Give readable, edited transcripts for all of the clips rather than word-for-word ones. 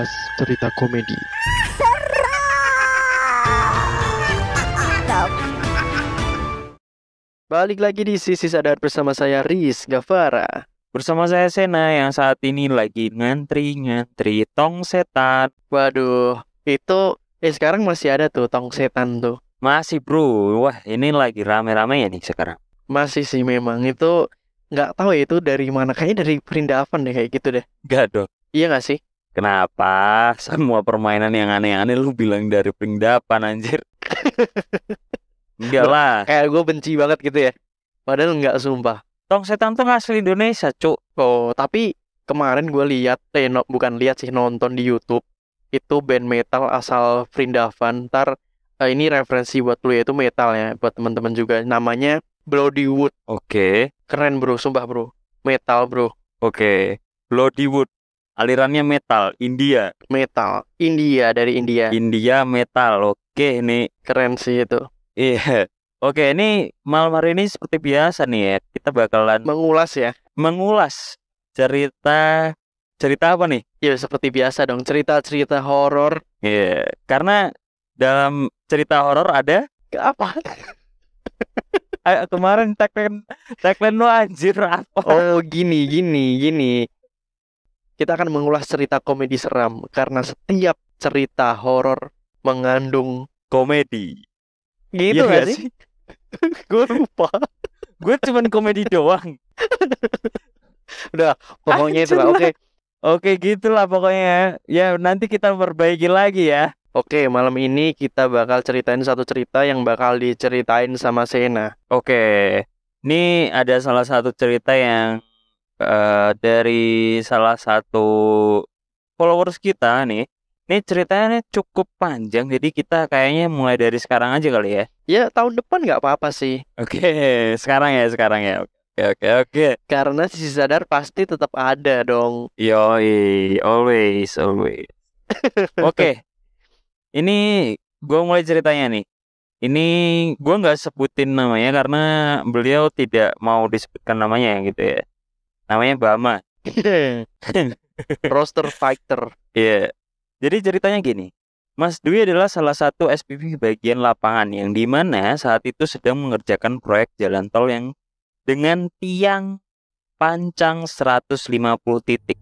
mengulas cerita komedi. Balik lagi di Sisi Sadar bersama saya Riz Gavara. Bersama saya Sena yang saat ini lagi ngantri tong setan. Waduh, itu sekarang masih ada tuh tong setan tuh. Masih bro, wah ini lagi rame-rame ya nih sekarang. Masih sih memang itu nggak tahu ya itu dari mana, kayaknya dari Perindavan deh kayak gitu deh. Gak dong. Iya nggak sih? Kenapa semua permainan yang aneh-aneh lu bilang dari Pringdapan anjir? Enggak lah. Kayak gue benci banget gitu ya. Padahal nggak, sumpah. Tong setan tuh asli Indonesia, cuk. Oh, tapi kemarin gue lihat, bukan lihat sih, nonton di YouTube. Itu band metal asal Perindavan. Ntar ini referensi buat lu ya, itu metal ya, buat teman-teman juga. Namanya Bloodywood. Oke. Keren bro, sumpah bro. Metal bro. Oke. Bloodywood. Alirannya metal, India. Metal, India, dari India. India metal. Oke, ini Keren sih itu. iya. Oke, ini malam hari ini seperti biasa nih ya. Kita bakalan Mengulas ya. mengulas cerita apa nih? Ya seperti biasa dong, cerita-cerita horor. Iya, karena dalam cerita horor ada Apa? kemarin tagline lo anjir apa? Oh, gini. Kita akan mengulas cerita komedi seram karena setiap cerita horor mengandung Komedi. gitu Iya gak gak sih? Gue lupa. Gue cuman komedi doang. Udah, pokoknya itu lah. Anjir Oke. Oke, gitulah pokoknya. Ya, nanti kita perbaiki lagi ya. Oke, malam ini kita bakal ceritain satu cerita yang bakal diceritain sama Sena. Oke. Ini ada salah satu cerita yang dari salah satu followers kita nih. Ini ceritanya cukup panjang, jadi kita kayaknya mulai dari sekarang aja kali ya. Ya, tahun depan nggak apa-apa sih. Oke, sekarang ya. Oke. Karena Sisi Sadar pasti tetap ada dong. Yoi, always. Oke, ini gue mulai ceritanya nih. Ini gue nggak sebutin namanya karena beliau tidak mau disebutkan namanya gitu ya. Namanya Bama. Roster fighter. Iya. Jadi ceritanya gini. Mas Dwi adalah salah satu SPV bagian lapangan yang dimana saat itu sedang mengerjakan proyek jalan tol yang dengan tiang panjang 150 titik.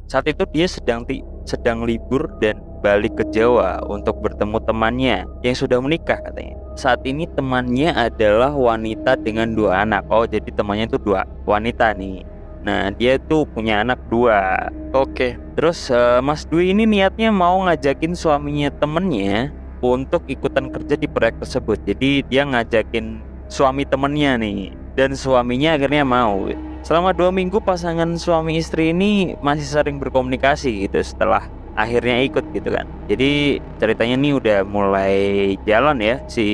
Saat itu dia sedang libur dan balik ke Jawa untuk bertemu temannya yang sudah menikah katanya. Saat ini temannya adalah wanita dengan 2 anak. Oh, jadi temannya itu 2 wanita nih. Nah, dia tuh punya anak 2. Oke. Terus Mas Dwi ini niatnya mau ngajakin suaminya temennya untuk ikutan kerja di proyek tersebut. Jadi dia ngajakin suami temennya nih, dan suaminya akhirnya mau. Selama 2 minggu pasangan suami istri ini masih sering berkomunikasi gitu setelah akhirnya ikut gitu kan. Jadi ceritanya nih udah mulai jalan ya, si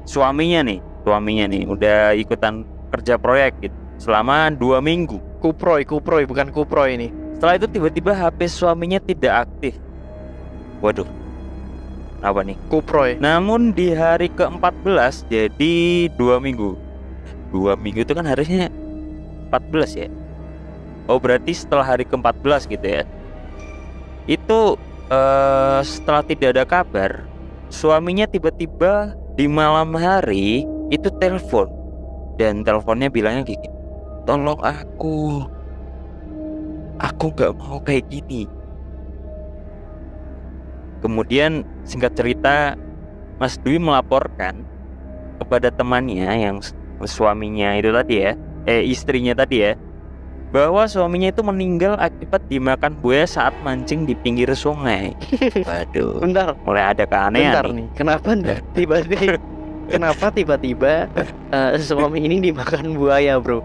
suaminya nih udah ikutan kerja proyek gitu selama 2 minggu. Kuproy bukan kuproy ini. Setelah itu tiba-tiba HP suaminya tidak aktif. Waduh, apa nih? Kuproy. Namun di hari ke-14, jadi 2 minggu. 2 minggu itu kan harusnya 14 ya. Oh, berarti setelah hari ke-14 gitu ya. Itu setelah tidak ada kabar, suaminya tiba-tiba di malam hari itu telepon. Dan teleponnya bilangnya gini, "Tolong aku gak mau kayak gini." Kemudian singkat cerita, Mas Dwi melaporkan kepada temannya yang suaminya itu tadi ya, istrinya tadi ya, bahwa suaminya itu meninggal akibat dimakan buaya saat mancing di pinggir sungai. Waduh, Bentar, mulai ada keanehan bentar nih. nih. Kenapa tiba-tiba suami ini dimakan buaya, bro?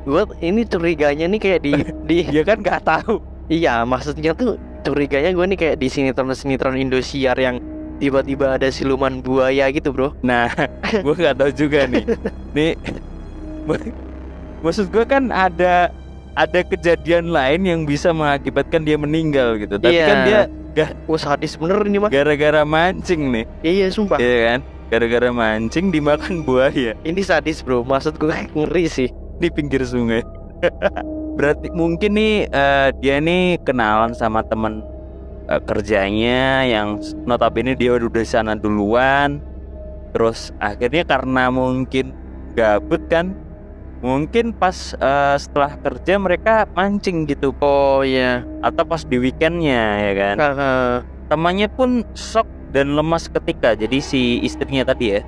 Gue ini curiganya nih kayak di Dia kan nggak tahu. Iya, maksudnya tuh curiganya gue nih kayak di sinetron Indosiar yang tiba-tiba ada siluman buaya gitu, bro. Nah, gue nggak tahu juga nih. Nih, maksud gue kan ada kejadian lain yang bisa mengakibatkan dia meninggal gitu. Tapi Iya. kan dia Wah, sadis bener ini mah. gara-gara mancing nih. Iya, sumpah. Iya kan? Gara-gara mancing dimakan buaya Ini sadis, bro. Maksud gue ngeri sih. di pinggir sungai. berarti mungkin nih dia nih kenalan sama temen kerjanya yang notabene dia udah di sana duluan. Terus akhirnya karena mungkin gabut kan, mungkin pas setelah kerja mereka mancing gitu. Oh iya. Atau pas di weekendnya ya kan. Temannya pun shock dan lemas ketika, jadi si istrinya tadi ya.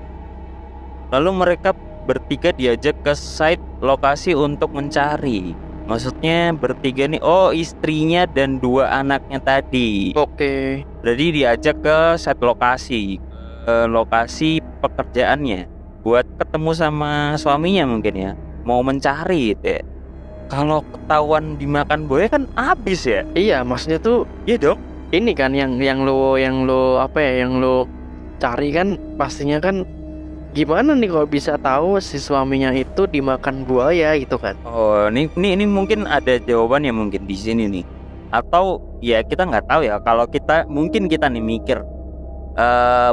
Lalu mereka bertiga diajak ke site lokasi untuk mencari. Maksudnya bertiga nih, oh istrinya dan 2 anaknya tadi. Oke. Jadi diajak ke site lokasi, lokasi pekerjaannya, buat ketemu sama suaminya mungkin ya, mau mencari gitu ya. Kalau ketahuan dimakan buaya kan habis ya. Iya, maksudnya tuh Iya dong. ini kan yang lo apa ya, yang lo cari kan pastinya kan gimana nih kalau bisa tahu si suaminya itu dimakan buaya gitu kan. Oh, ini mungkin ada jawabannya mungkin di sini nih. Atau ya kita nggak tahu ya. Kalau kita nih mikir,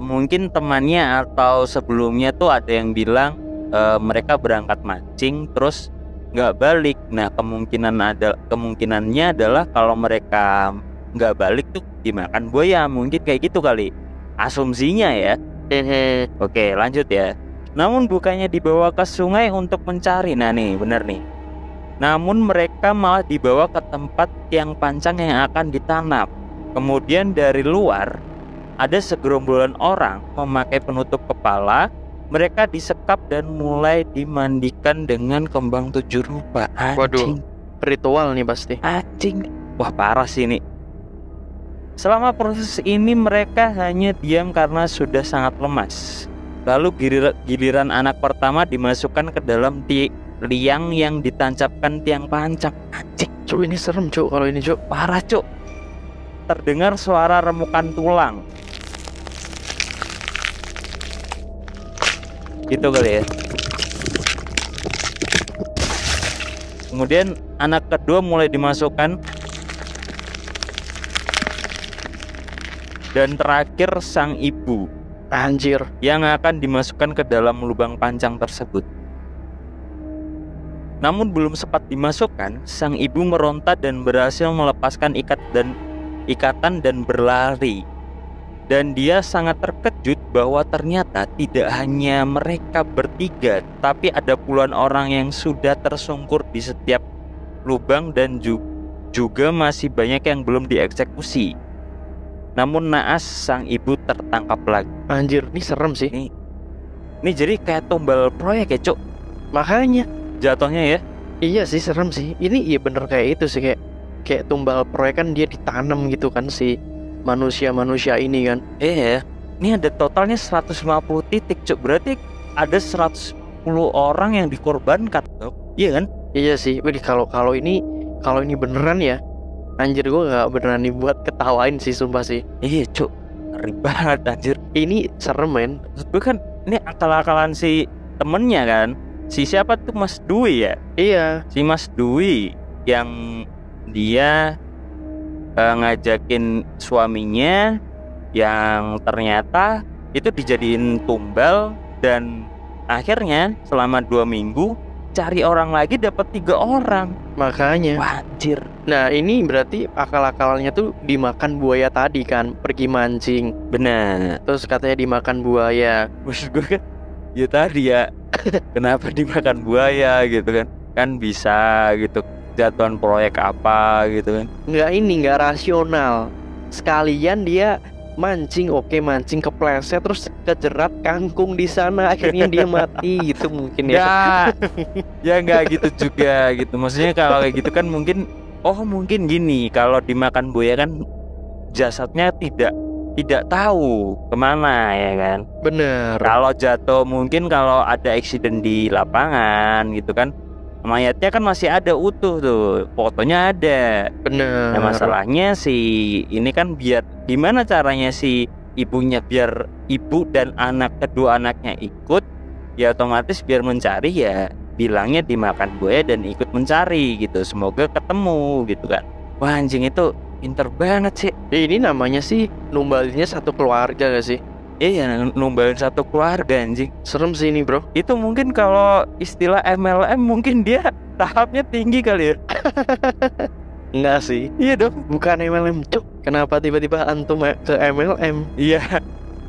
mungkin temannya atau sebelumnya tuh ada yang bilang mereka berangkat mancing terus nggak balik. Nah kemungkinannya adalah kalau mereka nggak balik tuh dimakan buaya, mungkin kayak gitu kali asumsinya ya. Oke, lanjut ya. Namun bukannya dibawa ke sungai untuk mencari. Nah nih bener nih. Namun mereka malah dibawa ke tempat tiang pancang yang akan ditanam. Kemudian dari luar ada segerombolan orang memakai penutup kepala. Mereka disekap dan mulai dimandikan dengan kembang 7 rupa. Waduh, ritual nih pasti. Anjing. Wah parah sih ini. Selama proses ini mereka hanya diam karena sudah sangat lemas. Lalu giliran anak pertama dimasukkan ke dalam liang yang ditancapkan tiang pancang. Anjing, Cuk, ini serem cuk kalau ini cuk. parah cuk. Terdengar suara remukan tulang. Gitu kali ya. Kemudian anak kedua mulai dimasukkan. Dan terakhir sang ibu Anjir. yang akan dimasukkan ke dalam lubang pancang tersebut. Namun belum sempat dimasukkan, sang ibu meronta dan berhasil melepaskan ikatan dan berlari. Dan dia sangat terkejut bahwa ternyata tidak hanya mereka bertiga, tapi ada puluhan orang yang sudah tersungkur di setiap lubang dan juga masih banyak yang belum dieksekusi. Namun naas sang ibu tertangkap lagi. Anjir, ini serem sih. Ini jadi kayak tumbal proyek ya cuk. Makanya Jatuhnya ya. iya sih serem sih. Ini iya bener kayak itu sih, kayak tumbal proyek kan dia ditanam gitu kan si manusia ini kan. Iya. Ini ada totalnya 150 titik cuk. Berarti ada 110 orang yang dikorbankan cuk. Iya kan? Iya sih. Wih, kalau ini beneran ya. Anjir, gue gak beneran dibuat ketawain sih sumpah sih. Iya cuk, ngeri banget anjir. Ini serem men. Maksud gue kan ini akal-akalan si temennya kan. Si siapa tuh Mas Dwi ya? Iya. Si Mas Dwi yang dia ngajakin suaminya yang ternyata itu dijadiin tumbal. Dan akhirnya selama 2 minggu cari orang lagi dapat 3 orang. Makanya. Wah, anjir. Nah ini berarti akal-akalnya tuh dimakan buaya tadi kan. Pergi mancing. Benar. Terus katanya dimakan buaya. Maksud gue kan ya tadi ya kenapa dimakan buaya gitu kan. Kan bisa gitu jatuhan proyek apa gitu kan. Nggak rasional. Sekalian dia mancing, oke mancing kepleset terus kejerat kangkung di sana akhirnya dia mati gitu mungkin ya. Ya nggak gitu juga gitu. Maksudnya kalau kayak gitu kan mungkin gini, kalau dimakan buaya kan jasadnya tidak tahu kemana ya kan. Bener. Kalau jatuh mungkin kalau ada eksiden di lapangan gitu kan, mayatnya kan masih ada utuh tuh, fotonya ada. Bener. Nah masalahnya si ini kan biar gimana caranya si ibunya biar ibu dan kedua anaknya ikut, ya otomatis biar mencari ya bilangnya dimakan buaya dan ikut mencari gitu. Semoga ketemu gitu kan. Wah anjing itu pinter banget sih. Ini namanya sih numbalinnya satu keluarga gak sih? Iya, numbalin satu keluarga anjing. Serem sih ini bro. Itu mungkin kalau istilah MLM mungkin dia tahapnya tinggi kali ya. Enggak sih, Iya dong. bukan MLM cuk. Kenapa tiba-tiba antum ke MLM? Iya.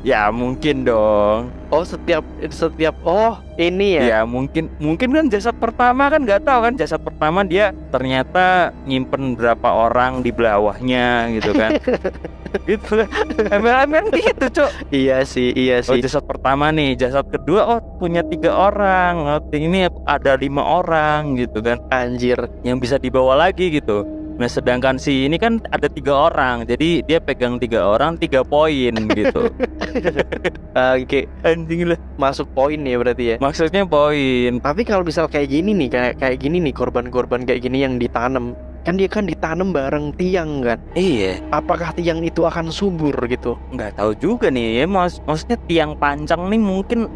Ya mungkin dong. Oh setiap oh ini ya. Ya mungkin kan jasad pertama kan nggak tahu kan, jasad pertama dia ternyata nyimpen berapa orang di bawahnya gitu kan. Gitu kan. MLM kan gitu cok. Iya sih Oh jasad pertama nih, jasad kedua oh punya 3 orang, oh, ini ada 5 orang gitu kan, Anjir. yang bisa dibawa lagi gitu. Nah sedangkan si ini kan ada 3 orang, jadi dia pegang 3 orang 3 poin gitu. Oke, Anjing lah. masuk poin ya berarti ya. Maksudnya poin. Tapi kalau misal kayak gini nih, kayak gini nih korban-korban kayak gini yang ditanam, kan dia kan ditanam bareng tiang kan. Iya. Apakah tiang itu akan subur gitu? Nggak tahu juga nih ya, maksudnya tiang pancang nih mungkin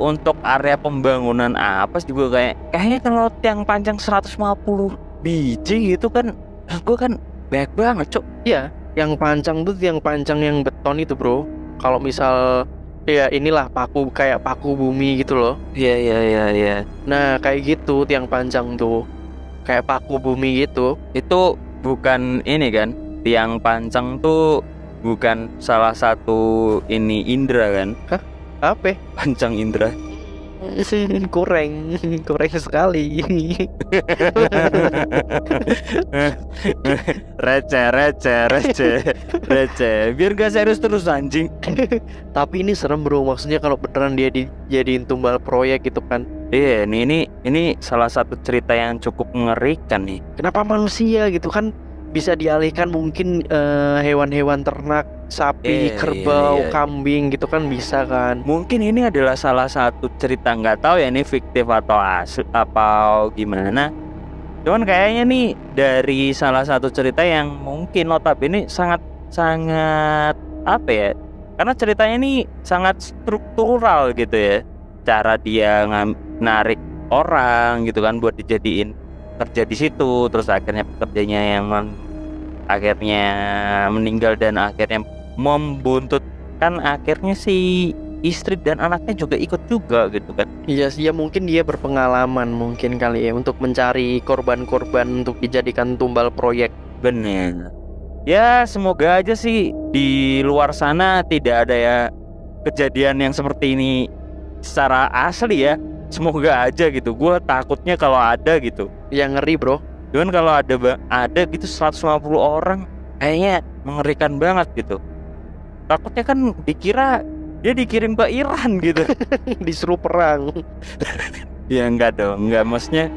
untuk area pembangunan apa sih juga kayaknya kalau tiang panjang 150 biji gitu kan, gue kan banyak banget cok. Iya, yang pancang tuh tiang pancang yang beton itu bro. Kalau misal ya inilah kayak paku bumi gitu loh. Iya. Nah kayak gitu tiang panjang tuh, kayak paku bumi gitu. Itu bukan ini kan, tiang pancang tuh bukan salah satu ini indra kan? Hah? Apa? Pancang indra. Kurang sekali. receh biar gak serius terus anjing. Tapi ini serem bro, maksudnya kalau beneran dia dijadiin tumbal proyek gitu kan. Iya ini salah satu cerita yang cukup mengerikan nih. Kenapa manusia gitu kan bisa dialihkan mungkin hewan-hewan ternak, sapi, kerbau, kambing gitu kan bisa kan. Mungkin ini adalah salah satu cerita, nggak tahu ya ini fiktif atau apa gimana. Cuman kayaknya nih dari salah satu cerita yang mungkin notabene sangat apa ya? Karena ceritanya ini sangat struktural gitu ya. Cara dia narik orang gitu kan buat dijadiin kerja di situ, terus akhirnya pekerjanya yang akhirnya meninggal dan akhirnya membuntut kan, akhirnya si istri dan anaknya juga ikut juga gitu kan. Iya sih ya, mungkin dia berpengalaman mungkin kali ya untuk mencari korban-korban untuk dijadikan tumbal proyek. Bener. Ya semoga aja sih di luar sana tidak ada ya kejadian yang seperti ini secara asli ya. Semoga aja gitu. Gue takutnya kalau ada gitu. Yang ngeri bro. Cuman kalau ada gitu 150 orang kayaknya mengerikan banget gitu. Takutnya kan dikira dia dikirim ke Iran gitu. Disuruh perang. Ya enggak dong, enggak, maksudnya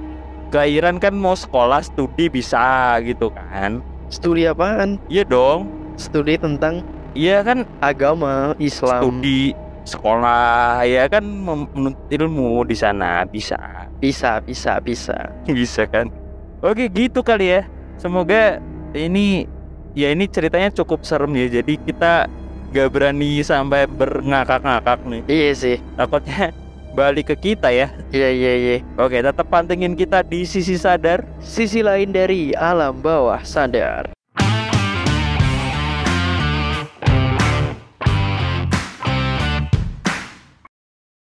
ke Iran kan mau sekolah studi bisa gitu kan. Studi apaan? Iya dong. Studi tentang Iya kan, agama Islam. studi sekolah ya kan, menuntut ilmu di sana bisa. Bisa. Bisa kan. Oke gitu kali ya. Semoga ini ceritanya cukup serem ya. Jadi kita gak berani sampai berngakak-ngakak nih. Iya sih. Takutnya balik ke kita ya. Iya. Oke, tetap pantengin kita di Sisi Sadar. Sisi lain dari alam bawah sadar.